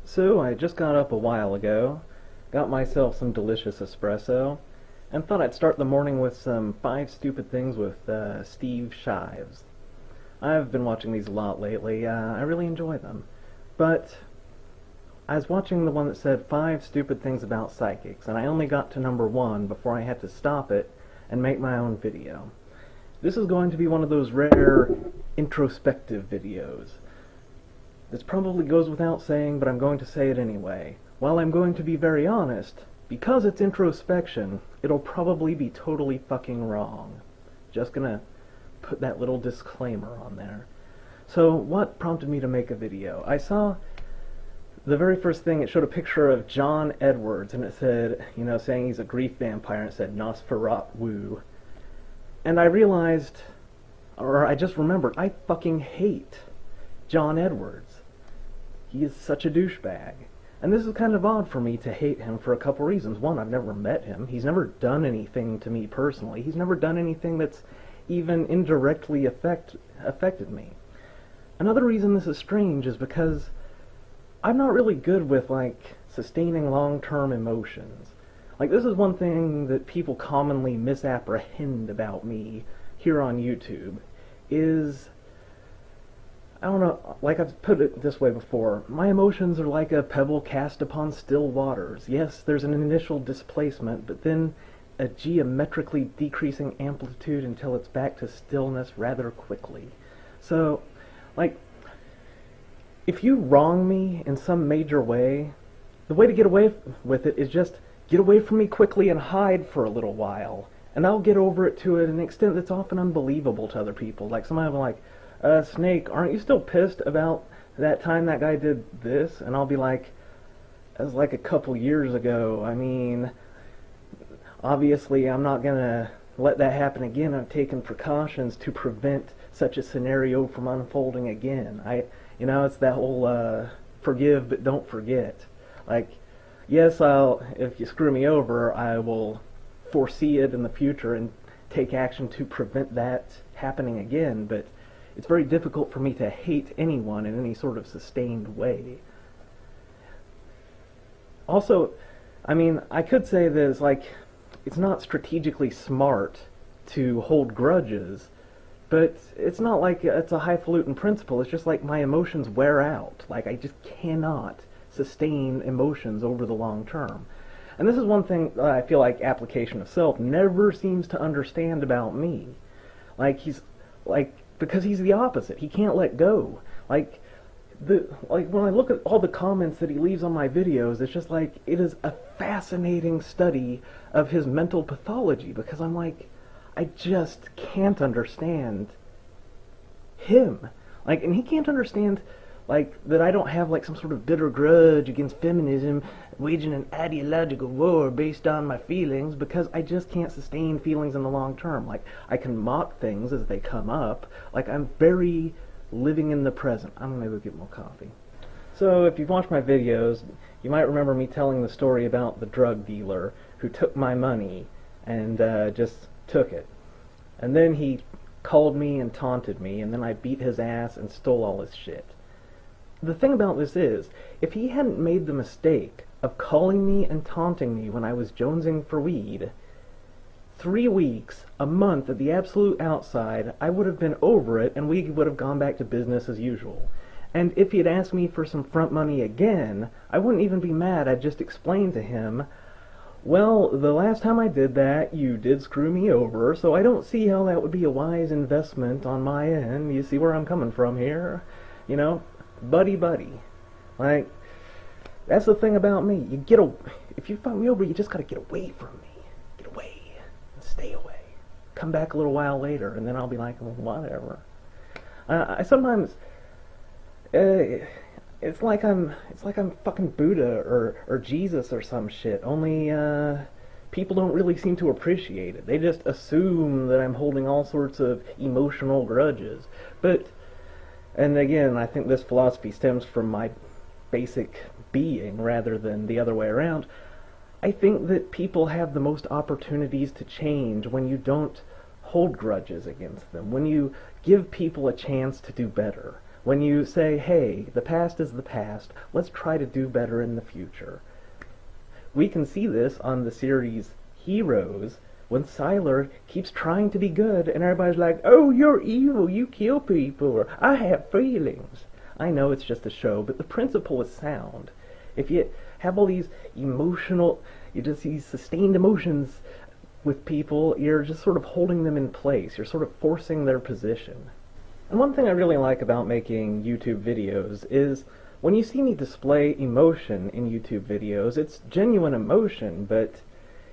So I just got up a while ago, got myself some delicious espresso, and thought I'd start the morning with some 5 Stupid Things with Steve Shives. I've been watching these a lot lately. I really enjoy them. But I was watching the one that said 5 Stupid Things About Psychics, and I only got to number 1 before I had to stop it and make my own video. This is going to be one of those rare introspective videos. This probably goes without saying, but I'm going to say it anyway. While I'm going to be very honest, because it's introspection, it'll probably be totally fucking wrong. Just gonna put that little disclaimer on there. So, what prompted me to make a video? I saw the very first thing, it showed a picture of John Edwards, and it said, saying he's a grief vampire, and it said, Nosferatu. And I realized, or I just remembered, I fucking hate John Edwards. He is such a douchebag. And this is kind of odd for me to hate him for a couple reasons. One, I've never met him. He's never done anything to me personally. He's never done anything that's even indirectly affected me. Another reason this is strange is because I'm not really good with, sustaining long-term emotions. This is one thing that people commonly misapprehend about me here on YouTube, is, I don't know, I've put it this way before, my emotions are like a pebble cast upon still waters. Yes, there's an initial displacement, but then a geometrically decreasing amplitude until it's back to stillness rather quickly. So, if you wrong me in some major way, the way to get away with it is just get away from me quickly and hide for a little while, and I'll get over it to an extent that's often unbelievable to other people. Somebody will be like, Snake, aren't you still pissed about that time that guy did this? And I'll be like, that was a couple years ago. I mean, obviously I'm not gonna let that happen again. I've taken precautions to prevent such a scenario from unfolding again. It's that whole forgive but don't forget. Yes, if you screw me over, I will foresee it in the future and take action to prevent that happening again, but it's very difficult for me to hate anyone in any sort of sustained way. Also, I could say this, it's not strategically smart to hold grudges, but it's not like it's a highfalutin principle. It's just my emotions wear out. I just cannot sustain emotions over the long term. And this is one thing that I feel like Application of Self never seems to understand about me. Because he's the opposite. He can't let go. When I look at all the comments that he leaves on my videos, it's just it is a fascinating study of his mental pathology, because I just can't understand him. And he can't understand that I don't have some sort of bitter grudge against feminism, waging an ideological war based on my feelings, because I just can't sustain feelings in the long term. I can mock things as they come up. I'm very living in the present. I'm gonna go get more coffee. So if you've watched my videos, you might remember me telling the story about the drug dealer who took my money and just took it. And then he called me and taunted me, and then I beat his ass and stole all his shit. The thing about this is, if he hadn't made the mistake of calling me and taunting me when I was jonesing for weed, 3 weeks, a month at the absolute outside, I would have been over it and we would have gone back to business as usual. And if he had asked me for some front money again, I wouldn't even be mad. I'd just explain to him, well, the last time I did that, you did screw me over, so I don't see how that would be a wise investment on my end. You see where I'm coming from here? Buddy. That's the thing about me. If you fuck me over, you just gotta get away from me. Get away. And stay away. Come back a little while later, and then I'll be like, well, whatever. I sometimes, it's like I'm fucking Buddha or Jesus or some shit, only, people don't really seem to appreciate it. They just assume that I'm holding all sorts of emotional grudges. And again, I think this philosophy stems from my basic being rather than the other way around. I think that people have the most opportunities to change when you don't hold grudges against them, when you give people a chance to do better. when you say, hey, the past is the past, let's try to do better in the future. We can see this on the series Heroes, when Sylar keeps trying to be good, and everybody's like, oh, you're evil, you kill people, or I have feelings. I know it's just a show, but the principle is sound. If you have all these these sustained emotions with people, you're just sort of holding them in place. You're sort of forcing their position. And one thing I really like about making YouTube videos is when you see me display emotion in YouTube videos, it's genuine emotion, but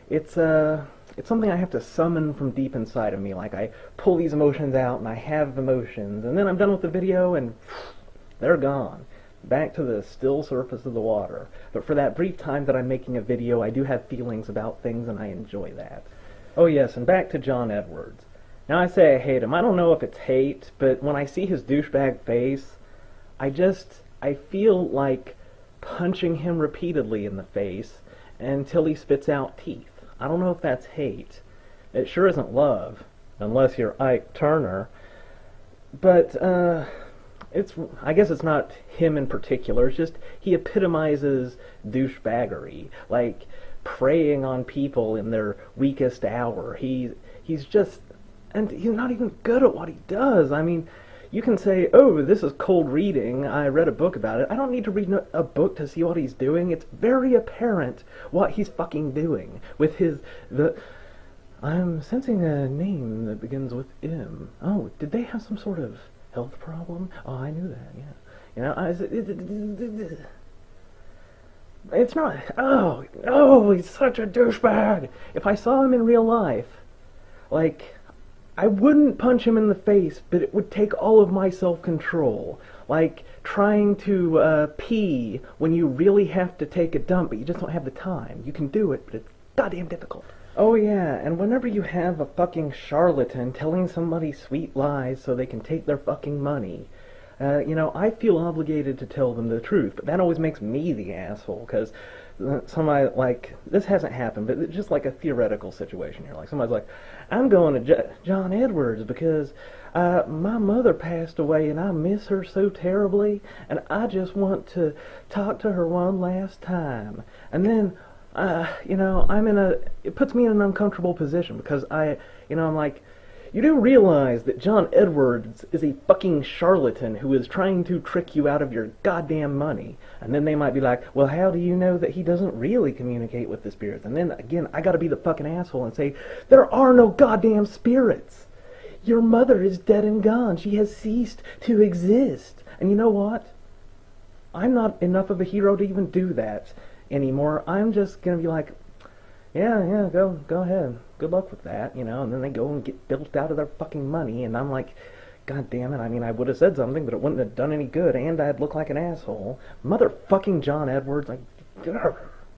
it's something I have to summon from deep inside of me. Like, I pull these emotions out and I have emotions, and then I'm done with the video and they're gone. Back to the still surface of the water. But for that brief time that I'm making a video, I do have feelings about things, and I enjoy that. Oh yes, and back to John Edwards. Now I say I hate him. I don't know if it's hate, but when I see his douchebag face, I feel like punching him repeatedly in the face until he spits out teeth. I don't know if that's hate. It sure isn't love, unless you're Ike Turner. But, I guess it's not him in particular, it's just he epitomizes douchebaggery, like preying on people in their weakest hour. He's just, and he's not even good at what he does. I mean, you can say, oh, this is cold reading, I read a book about it. I don't need to read a book to see what he's doing. It's very apparent what he's fucking doing with I'm sensing a name that begins with M. Oh, did they have some sort of health problem? Oh, I knew that, yeah. You know, it's not, he's such a douchebag. If I saw him in real life, like, I wouldn't punch him in the face, but it would take all of my self-control. Like trying to pee when you really have to take a dump, but you just don't have the time. You can do it, but it's goddamn difficult. Oh yeah, and whenever you have a fucking charlatan telling somebody sweet lies so they can take their fucking money, I feel obligated to tell them the truth, but that always makes me the asshole, because somebody, like, this hasn't happened, but it's just like a theoretical situation here. Like, somebody's like, I'm going to John Edwards because my mother passed away and I miss her so terribly, and I just want to talk to her one last time. And then, it puts me in an uncomfortable position because I'm like, you do realize that John Edwards is a fucking charlatan who is trying to trick you out of your goddamn money. And then they might be like, well, how do you know that he doesn't really communicate with the spirits? And then, again, I gotta be the fucking asshole and say, there are no goddamn spirits. Your mother is dead and gone. She has ceased to exist. And you know what? I'm not enough of a hero to even do that anymore. I'm just gonna be like, yeah, go ahead. Good luck with that, and then they go and get bilked out of their fucking money, and I'm like, God damn it, I mean, I would have said something, but it wouldn't have done any good, and I'd look like an asshole. Motherfucking John Edwards, like,